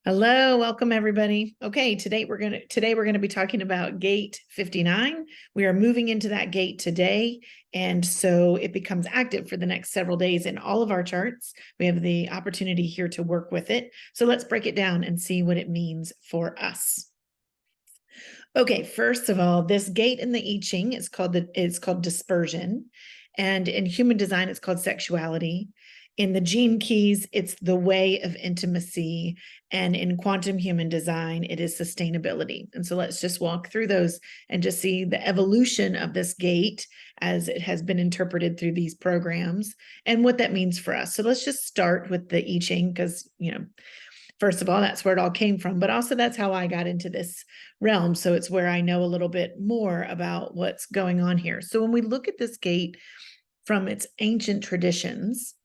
Hello, welcome everybody. Okay, today we're going to be talking about gate 59. We are moving into that gate today, and so it becomes active for the next several days in all of our charts. We have the opportunity here to work with it. So let's break it down and see what it means for us. Okay, first of all, this gate in the I Ching is called dispersion, and in human design it's called sexuality. In the gene keys, it's the way of intimacy, and in quantum human design, it is sustainability. And so let's just walk through those and just see the evolution of this gate as it has been interpreted through these programs and what that means for us. So let's just start with the I Ching because, first of all, that's where it all came from, but also that's how I got into this realm. So it's where I know a little bit more about what's going on here. So when we look at this gate from its ancient traditions,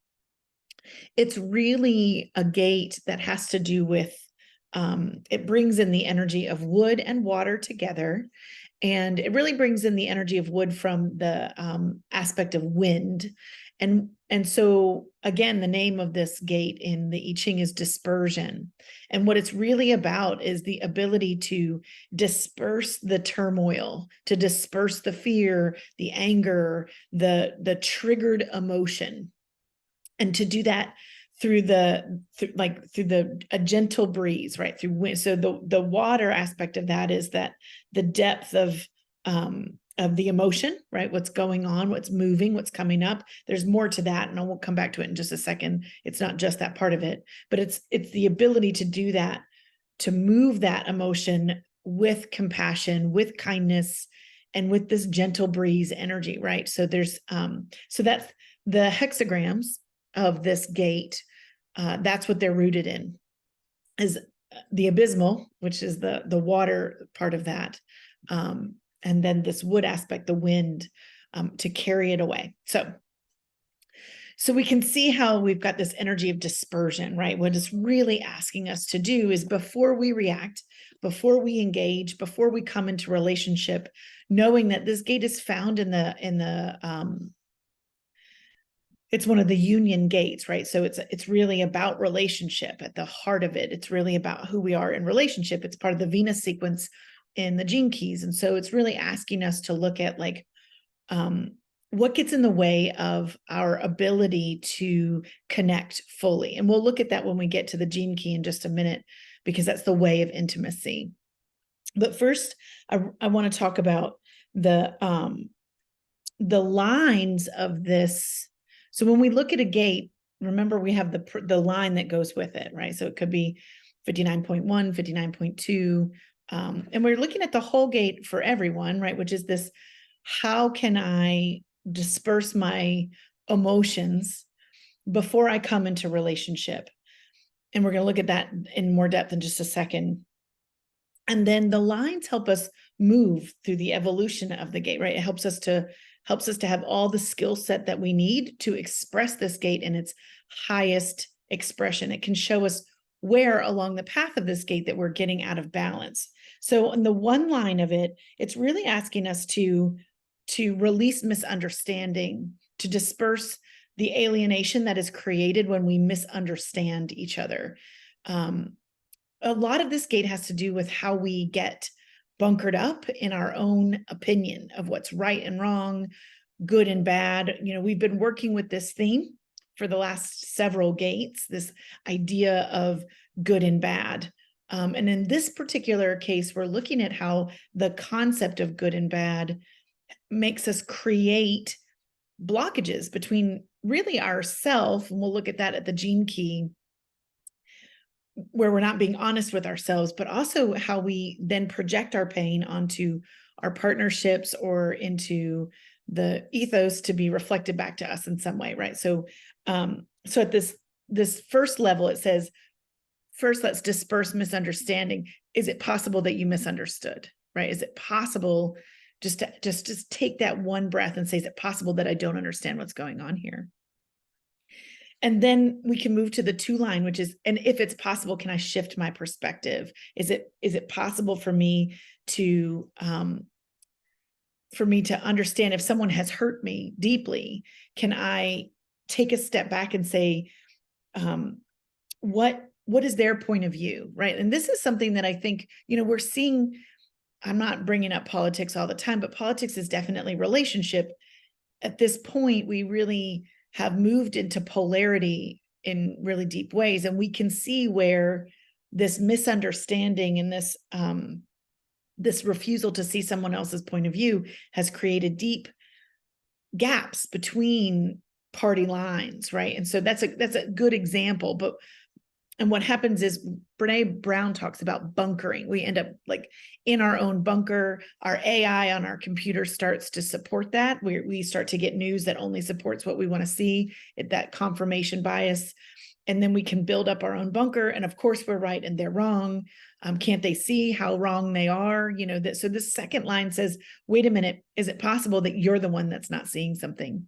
it's really a gate that has to do with, it brings in the energy of wood and water together. And it really brings in the energy of wood from the aspect of wind. And so, again, the name of this gate in the I Ching is dispersion. And what it's really about is the ability to disperse the turmoil, to disperse the fear, the anger, the triggered emotion. And to do that through a gentle breeze, right? Through wind. So the water aspect of that is that the depth of the emotion, right? What's going on, what's moving, what's coming up. There's more to that, and I will come back to it in just a second. It's not just that part of it, but it's the ability to do that, to move that emotion with compassion, with kindness, and with this gentle breeze energy, right? So there's so that's the hexagrams of this gate. That's what they're rooted in, is the abysmal, which is the water part of that, and then this wood aspect, the wind, to carry it away. So we can see how we've got this energy of dispersion, right? What it's really asking us to do is, before we react, before we engage, before we come into relationship, knowing that this gate is found in the it's one of the union gates, right? So it's really about relationship at the heart of it. It's really about who we are in relationship. It's part of the Venus sequence in the gene keys. And so it's really asking us to look at what gets in the way of our ability to connect fully. And we'll look at that when we get to the gene key in just a minute, because that's the way of intimacy. But first, I want to talk about the lines of this. So when we look at a gate, remember we have the line that goes with it, right? So it could be 59.1, 59.2, and we're looking at the whole gate for everyone, right? Which is this: how can I disperse my emotions before I come into relationship? And we're going to look at that in more depth in just a second. And then the lines help us move through the evolution of the gate, right? It helps us to have all the skill set that we need to express this gate in its highest expression. It can show us where along the path of this gate that we're getting out of balance. So in the one line of it, it's really asking us to release misunderstanding, to disperse the alienation that is created when we misunderstand each other. A lot of this gate has to do with how we get bunkered up in our own opinion of what's right and wrong, good and bad. We've been working with this theme for the last several gates, this idea of good and bad. And in this particular case, we're looking at how the concept of good and bad makes us create blockages between really ourself, and we'll look at that at the gene key, where we're not being honest with ourselves, but also how we then project our pain onto our partnerships or into the ethos to be reflected back to us in some way, right? So at this first level, it says, first, let's disperse misunderstanding. Is it possible that you misunderstood, right? Is it possible just to take that one breath and say, is it possible that I don't understand what's going on here? And then we can move to the 2 line, which is, and if it's possible, can I shift my perspective? Is it possible for me to understand if someone has hurt me deeply? Can I take a step back and say, what what is their point of view, right? And this is something that I think, we're seeing. I'm not bringing up politics all the time, but politics is definitely relationship. At this point, we really have moved into polarity in really deep ways. And we can see where this misunderstanding and this refusal to see someone else's point of view has created deep gaps between party lines, right? And so that's a good example. And what happens is Brene Brown talks about bunkering. We end up like in our own bunker. Our AI on our computer starts to support that. We start to get news that only supports what we want to see, that confirmation bias. And then we can build up our own bunker. And of course, we're right and they're wrong. Can't they see how wrong they are? So this second line says, wait a minute, is it possible that you're the one that's not seeing something?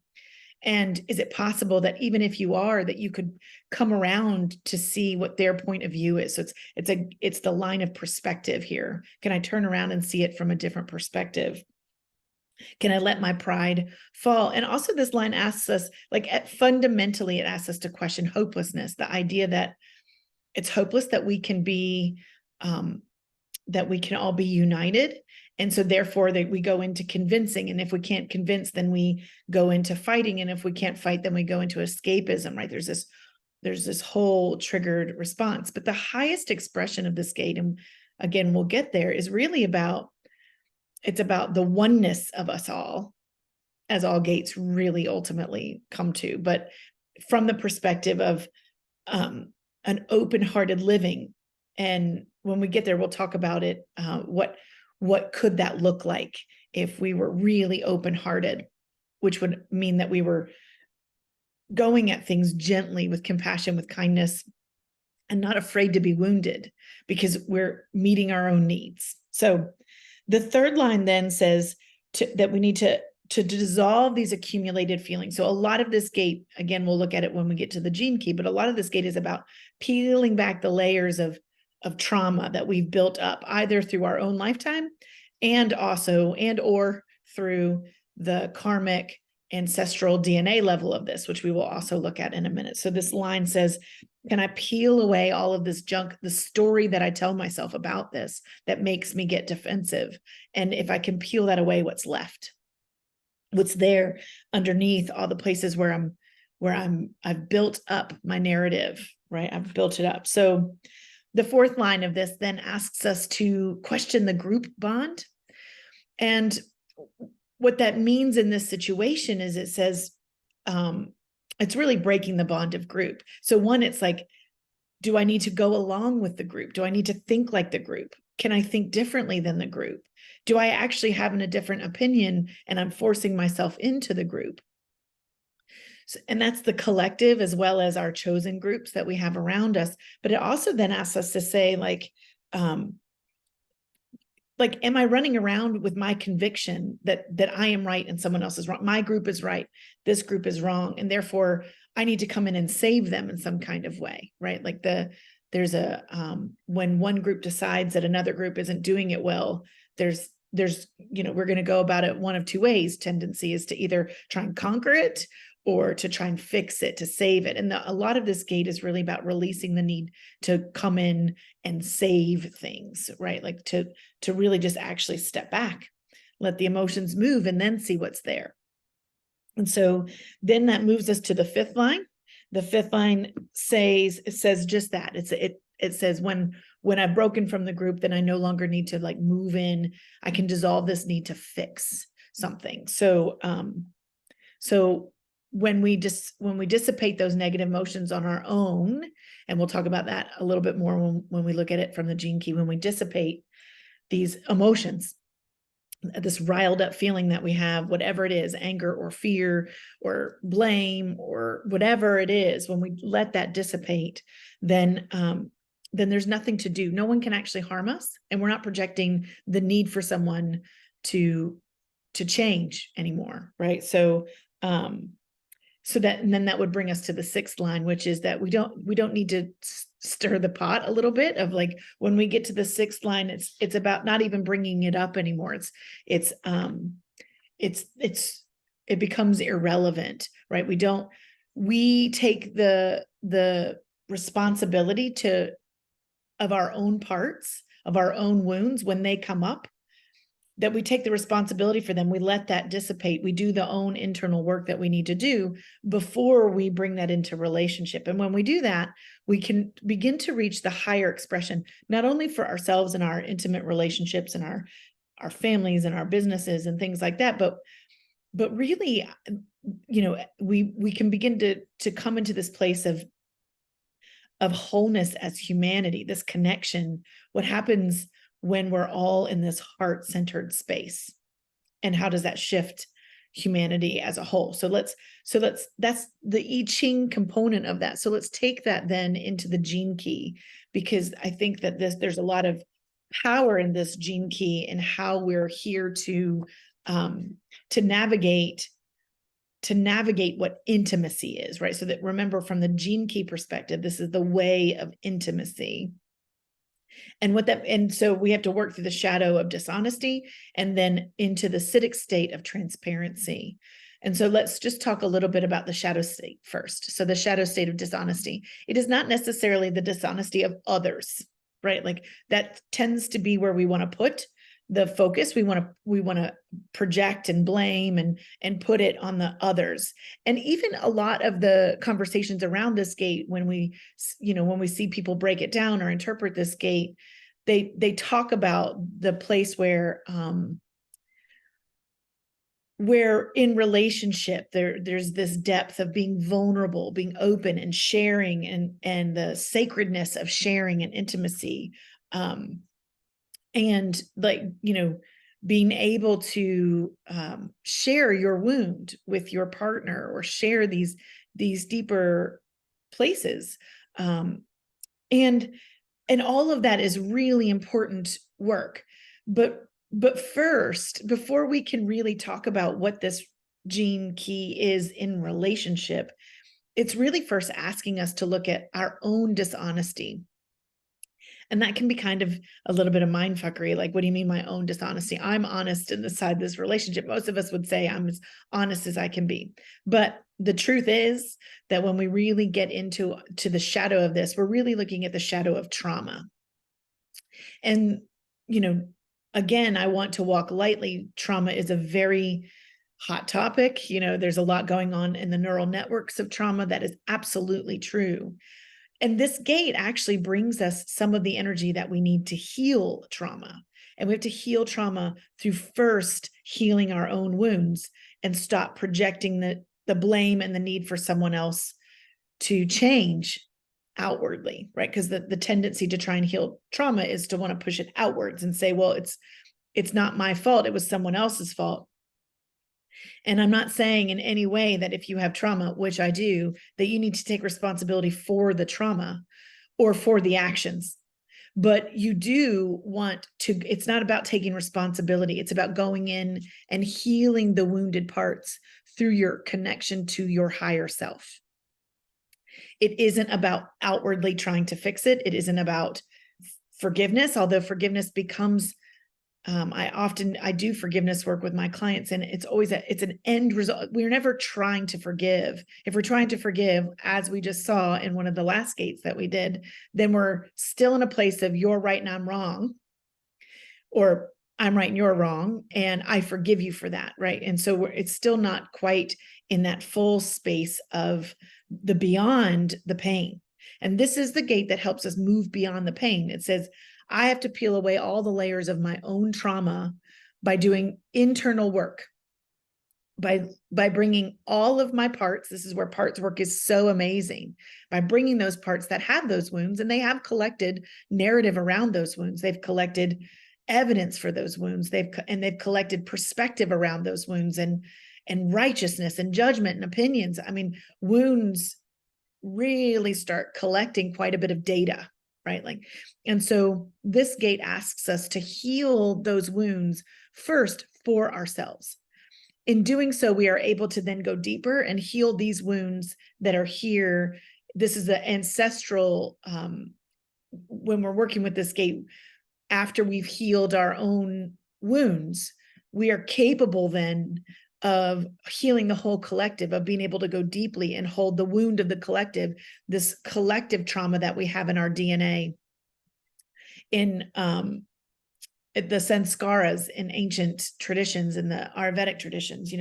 And is it possible that even if you are, that you could come around to see what their point of view is? So it's the line of perspective here. Can I turn around and see it from a different perspective? Can I let my pride fall? And also this line asks us, fundamentally, it asks us to question hopelessness, the idea that it's hopeless that we can all be united. And so therefore we go into convincing. And if we can't convince, then we go into fighting. And if we can't fight, then we go into escapism, right? There's this whole triggered response. But the highest expression of this gate, and again, we'll get there, is really about the oneness of us all, as all gates really ultimately come to, but from the perspective of an open-hearted living. And when we get there, we'll talk about it. What could that look like if we were really open-hearted, which would mean that we were going at things gently, with compassion, with kindness, and not afraid to be wounded because we're meeting our own needs. So the third line then says that we need to dissolve these accumulated feelings. So a lot of this gate, again, we'll look at it when we get to the gene key, but a lot of this gate is about peeling back the layers of trauma that we've built up, either through our own lifetime or through the karmic ancestral DNA level of this, which we will also look at in a minute. So this line says, can I peel away all of this junk, the story that I tell myself about this that makes me get defensive? And if I can peel that away, what's left? What's there underneath all the places where I've built up my narrative, right? I've built it up. So the fourth line of this then asks us to question the group bond. And what that means in this situation is it says, it's really breaking the bond of group. So one, it's like, do I need to go along with the group? Do I need to think like the group? Can I think differently than the group? Do I actually have a different opinion and I'm forcing myself into the group? So, and that's the collective as well as our chosen groups that we have around us. But it also then asks us to say, am I running around with my conviction that I am right and someone else is wrong? My group is right, this group is wrong, and therefore I need to come in and save them in some kind of way, right? Like there's when one group decides that another group isn't doing it well, there's we're going to go about it one of two ways. Tendency is to either try and conquer it or to try and fix it, to save it. And a lot of this gate is really about releasing the need to come in and save things, right? Like to really just actually step back, let the emotions move, and then see what's there. And so then that moves us to the fifth line. The fifth line says just that. It says when I've broken from the group, then I no longer need to move in. I can dissolve this need to fix something. So when we dissipate those negative emotions on our own, and we'll talk about that a little bit more when we look at it from the gene key, when we dissipate these emotions, this riled up feeling that we have, whatever it is, anger or fear or blame or whatever it is, when we let that dissipate, then there's nothing to do. No one can actually harm us, and we're not projecting the need for someone to change anymore, right? So and then that would bring us to the sixth line, which is that we don't need to stir the pot a little bit of when we get to the sixth line, it's about not even bringing it up anymore. It becomes irrelevant, right? We take the responsibility of our own parts, of our own wounds when they come up, that we take the responsibility for them. We let that dissipate. We do the own internal work that we need to do before we bring that into relationship. And when we do that, we can begin to reach the higher expression, not only for ourselves and our intimate relationships and our families and our businesses and things like that, but really, we can begin to come into this place of wholeness as humanity, this connection. What happens when we're all in this heart-centered space, and how does that shift humanity as a whole? So that's the I Ching component of that. So let's take that then into the gene key, because I think that there's a lot of power in this gene key and how we're here to navigate what intimacy is, right? So that, remember, from the gene key perspective, this is the way of intimacy. And so we have to work through the shadow of dishonesty and then into the Siddhic state of transparency. And so let's just talk a little bit about the shadow state first. So the shadow state of dishonesty, it is not necessarily the dishonesty of others, right? Like that tends to be where we want to put the focus. We want to project and blame and put it on the others. And even a lot of the conversations around this gate, when we see people break it down or interpret this gate, they talk about the place where in relationship there's this depth of being vulnerable, being open and sharing, and the sacredness of sharing and intimacy. And being able to share your wound with your partner, or share these deeper places. And all of that is really important work. But first, before we can really talk about what this gene key is in relationship, it's really first asking us to look at our own dishonesty. And that can be kind of a little bit of mindfuckery. Like, what do you mean my own dishonesty? I'm honest inside this relationship. Most of us would say I'm as honest as I can be. But the truth is that when we really get into the shadow of this, we're really looking at the shadow of trauma. And, again, I want to walk lightly. Trauma is a very hot topic. There's a lot going on in the neural networks of trauma. That is absolutely true. And this gate actually brings us some of the energy that we need to heal trauma. And we have to heal trauma through first healing our own wounds and stop projecting the blame and the need for someone else to change outwardly, right? Because the tendency to try and heal trauma is to want to push it outwards and say, well, it's not my fault. It was someone else's fault. And I'm not saying in any way that if you have trauma, which I do, that you need to take responsibility for the trauma or for the actions. But you do want to, it's not about taking responsibility. It's about going in and healing the wounded parts through your connection to your higher self. It isn't about outwardly trying to fix it. It isn't about forgiveness, although forgiveness becomes I do forgiveness work with my clients, and it's always it's an end result. We're never trying to forgive. If we're trying to forgive, as we just saw in one of the last gates that we did, then we're still in a place of you're right and I'm wrong, or I'm right and you're wrong, and I forgive you for that, right? And so it's still not quite in that full space of the beyond the pain. And this is the gate that helps us move beyond the pain. It says, I have to peel away all the layers of my own trauma by doing internal work, by bringing all of my parts. This is where parts work is so amazing. By bringing those parts that have those wounds, and they have collected narrative around those wounds. They've collected evidence for those wounds. They've collected perspective around those wounds, and righteousness and judgment and opinions. I mean, wounds really start collecting quite a bit of data, right? And so this gate asks us to heal those wounds first for ourselves. In doing so, we are able to then go deeper and heal these wounds that are here. This is the ancestral, when we're working with this gate, after we've healed our own wounds, we are capable then of healing the whole collective, of being able to go deeply and hold the wound of the collective, this collective trauma that we have in our DNA, in the sanskaras in ancient traditions, in the Ayurvedic traditions,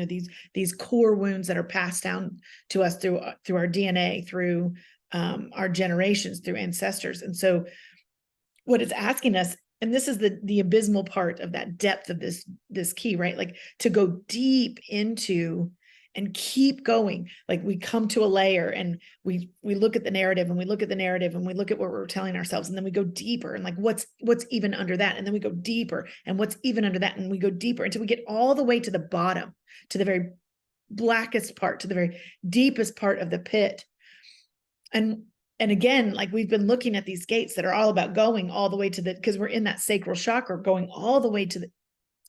these core wounds that are passed down to us through our DNA, through our generations, through ancestors. And so what it's asking us, and this is the abysmal part of that depth of this key, right? Like to go deep into and keep going. Like we come to a layer and we look at the narrative, and we look at the narrative, and we look at what we're telling ourselves, and then we go deeper, and like what's even under that, and then we go deeper, and what's even under that, and we go deeper until we get all the way to the bottom, to the very blackest part, to the very deepest part of the pit. And again, like we've been looking at these gates that are all about going all the way to because we're in that sacral chakra, going all the way to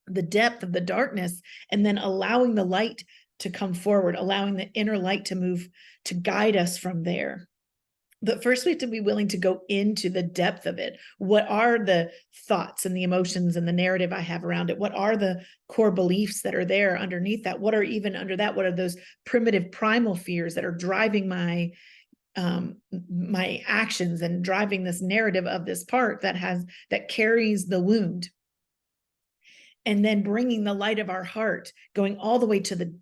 the depth of the darkness, and then allowing the light to come forward, allowing the inner light to move, to guide us from there. But first we have to be willing to go into the depth of it. What are the thoughts and the emotions and the narrative I have around it? What are the core beliefs that are there underneath that? What are even under that? What are those primitive primal fears that are driving my actions and driving this narrative of this part that carries the wound? And then bringing the light of our heart, going all the way to the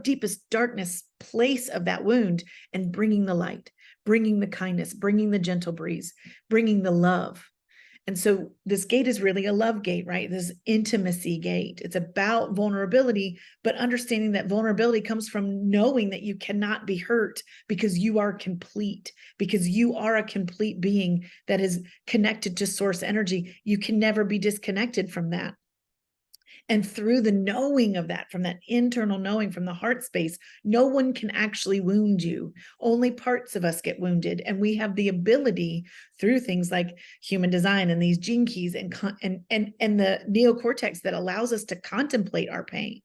deepest darkness place of that wound, and bringing the light, bringing the kindness, bringing the gentle breeze, bringing the love. And so this gate is really a love gate, right? This intimacy gate. It's about vulnerability, but understanding that vulnerability comes from knowing that you cannot be hurt because you are complete, because you are a complete being that is connected to source energy. You can never be disconnected from that. And through the knowing of that, from that internal knowing, from the heart space, no one can actually wound you. Only parts of us get wounded. And we have the ability through things like human design and these gene keys and the neocortex that allows us to contemplate our pain,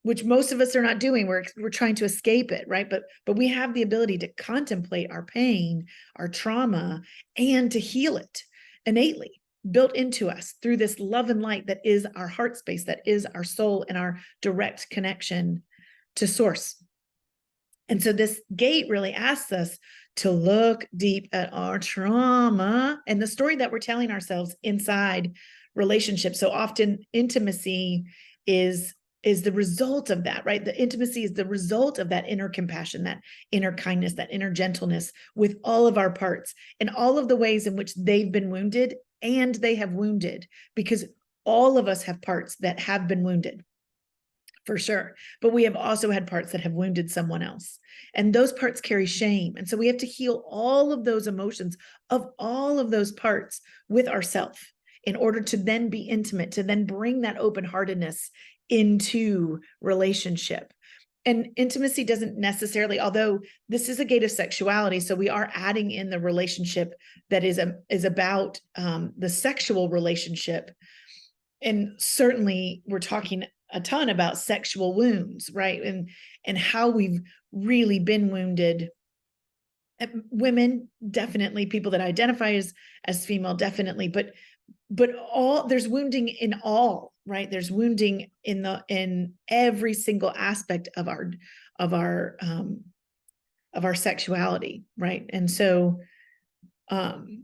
which most of us are not doing. We're trying to escape it, right? But we have the ability to contemplate our pain, our trauma, and to heal it innately, built into us through this love and light that is our heart space, that is our soul and our direct connection to source. And so this gate really asks us to look deep at our trauma and the story that we're telling ourselves inside relationships. So often intimacy is the result of that, right? The intimacy is the result of that inner compassion, that inner kindness, that inner gentleness with all of our parts and all of the ways in which they've been wounded and they have wounded, because all of us have parts that have been wounded, for sure. But we have also had parts that have wounded someone else. And those parts carry shame. And so we have to heal all of those emotions of all of those parts with ourselves in order to then be intimate, to then bring that open-heartedness into relationship. And intimacy doesn't necessarily, although this is a gate of sexuality, so we are adding in the relationship that is about the sexual relationship. And certainly we're talking a ton about sexual wounds, right? And how we've really been wounded. Women, definitely. People that identify as female, definitely. But there's wounding in all, right? There's wounding in every single aspect of our sexuality, right? And so, and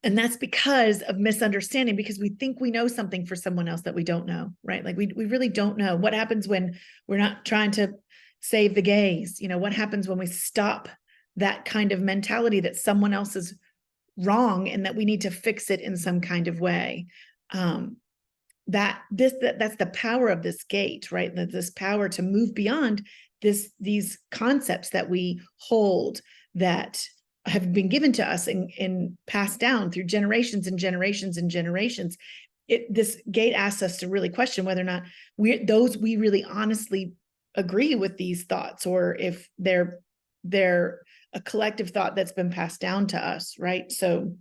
that's because of misunderstanding, because we think we know something for someone else that we don't know, right? Like we really don't know. What happens when we're not trying to save the gays? What happens when we stop that kind of mentality that someone else is wrong and that we need to fix it in some kind of way? That's the power of this gate, right? This power to move beyond these concepts that we hold that have been given to us and passed down through generations and generations and generations. This gate asks us to really question whether or not we really honestly agree with these thoughts, or if they're a collective thought that's been passed down to us, right? So,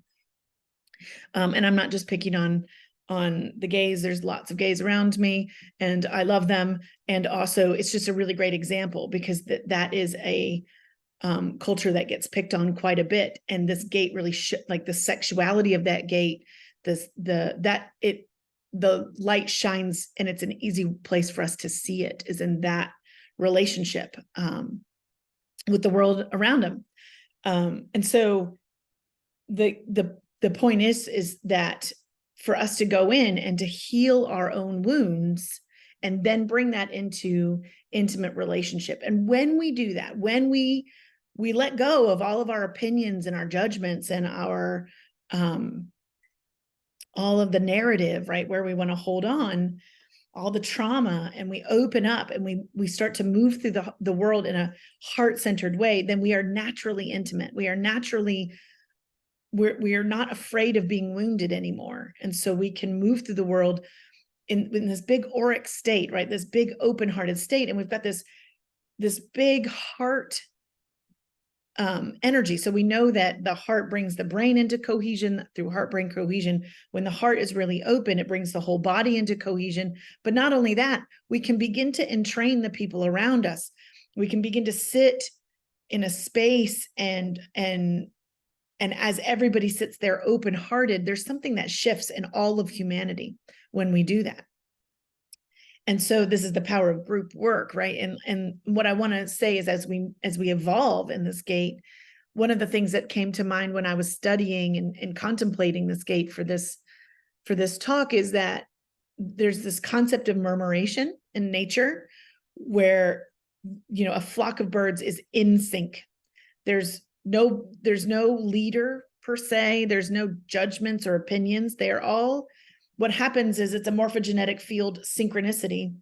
and I'm not just picking on the gays. There's lots of gays around me and I love them. And also it's just a really great example, because that is a culture that gets picked on quite a bit. And this gate really like the sexuality of that gate, it the light shines, and it's an easy place for us to see it, is in that relationship with the world around them. And so the point is that for us to go in and to heal our own wounds and then bring that into intimate relationship. And when we do that, when we let go of all of our opinions and our judgments and our all of the narrative, right, where we want to hold on, all the trauma, and we open up and we start to move through the world in a heart-centered way, then we are naturally intimate. We are naturally, we are not afraid of being wounded anymore. And so we can move through the world in this big auric state, right? This big open-hearted state. And we've got this big heart energy. So we know that the heart brings the brain into cohesion through heart-brain cohesion. When the heart is really open, it brings the whole body into cohesion. But not only that, we can begin to entrain the people around us. We can begin to sit in a space and as everybody sits there open-hearted, there's something that shifts in all of humanity when we do that. And so this is the power of group work, right? And what I want to say is, as we evolve in this gate, one of the things that came to mind when I was studying and contemplating this gate for this talk is that there's this concept of murmuration in nature, where, you know, a flock of birds is in sync. There's no leader per se. There's no judgments or opinions. They are all, what happens is, it's a morphogenetic field synchronicity.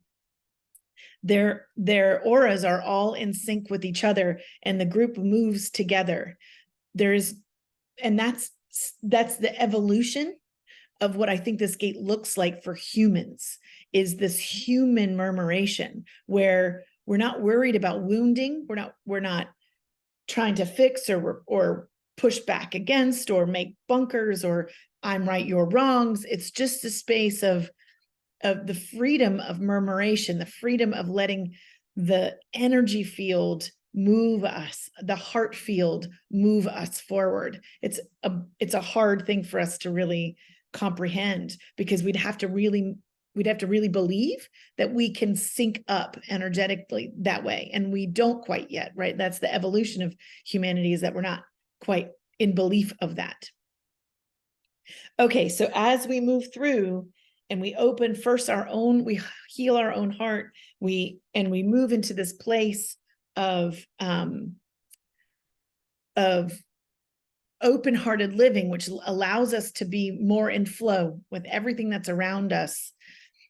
Their auras are all in sync with each other, and the group moves together. And that's the evolution of what I think this gate looks like for humans, is this human murmuration, where we're not worried about wounding. We're not trying to fix or push back against or make bunkers or I'm right, you're wrongs. It's just a space of the freedom of murmuration, the freedom of letting the energy field move us, the heart field move us forward. It's a hard thing for us to really comprehend, because we'd have to really believe that we can sync up energetically that way. And we don't quite yet, right? That's the evolution of humanity, is that we're not quite in belief of that. Okay, so as we move through and we open first we heal our own heart, we move into this place of open-hearted living, which allows us to be more in flow with everything that's around us.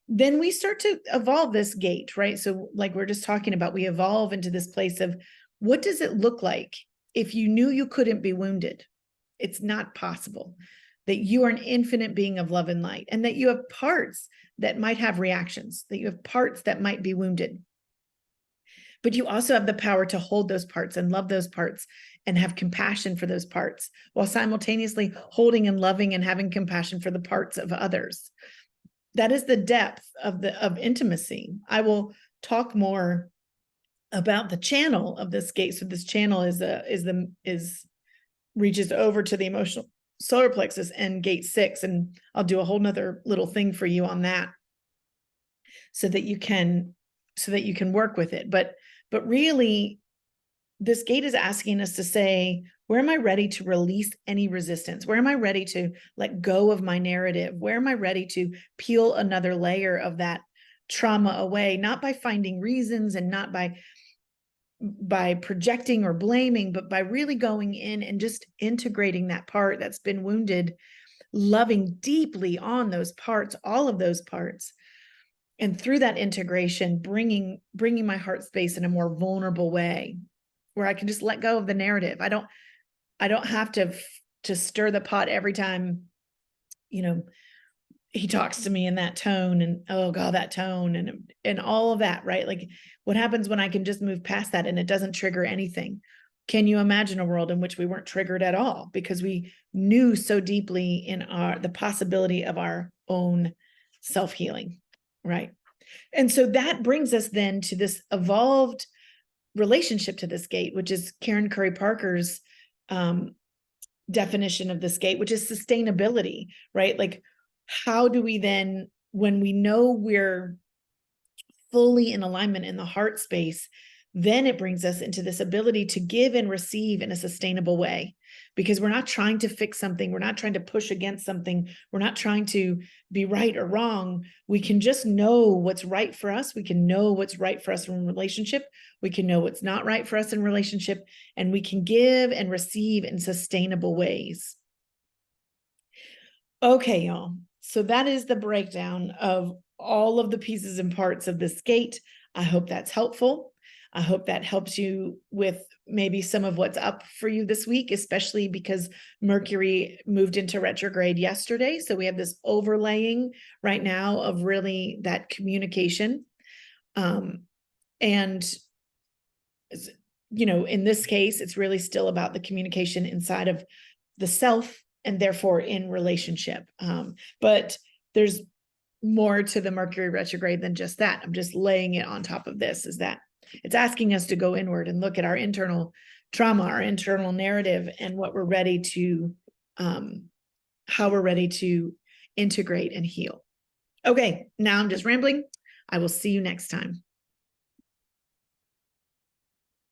Then we start to evolve this gate, right? So like we're just talking about, we evolve into this place of, what does it look like if you knew you couldn't be wounded? It's not possible. That you are an infinite being of love and light, and that you have parts that might have reactions, that you have parts that might be wounded. But you also have the power to hold those parts and love those parts and have compassion for those parts, while simultaneously holding and loving and having compassion for the parts of others. That is the depth of intimacy. I will talk more about the channel of this gate. So this channel reaches over to the emotional solar plexus and gate 6, and I'll do a whole nother little thing for you on that, so that you can work with it. But really, this gate is asking us to say, where am I ready to release any resistance? Where am I ready to let go of my narrative? Where am I ready to peel another layer of that trauma away? Not by finding reasons and not by projecting or blaming, but by really going in and just integrating that part that's been wounded, loving deeply on those parts, all of those parts. And through that integration, bringing my heart space in a more vulnerable way, where I can just let go of the narrative. I don't have to stir the pot every time, you know, he talks to me in that tone, and oh God, that tone and all of that, right? Like, what happens when I can just move past that and it doesn't trigger anything? Can you imagine a world in which we weren't triggered at all, because we knew so deeply in the possibility of our own self-healing, right? And so that brings us then to this evolved relationship to this gate, which is Karen Curry Parker's definition of this gate, which is sustainability, right? Like, how do we then when we know we're fully in alignment in the heart space, then it brings us into this ability to give and receive in a sustainable way, because we're not trying to fix something. We're not trying to push against something. We're not trying to be right or wrong. We can just know what's right for us. We can know what's right for us in relationship. We can know what's not right for us in relationship, and we can give and receive in sustainable ways. Okay, y'all. So that is the breakdown of all of the pieces and parts of this gate. I hope that's helpful. I hope that helps you with maybe some of what's up for you this week, especially because Mercury moved into retrograde yesterday. So we have this overlaying right now of really that communication. And, you know, in this case, it's really still about the communication inside of the self and therefore in relationship. But there's more to the Mercury retrograde than just that. I'm just laying it on top of this, is that it's asking us to go inward and look at our internal trauma, our internal narrative, and what we're ready to, how we're ready to integrate and heal. Okay, now I'm just rambling. I will see you next time.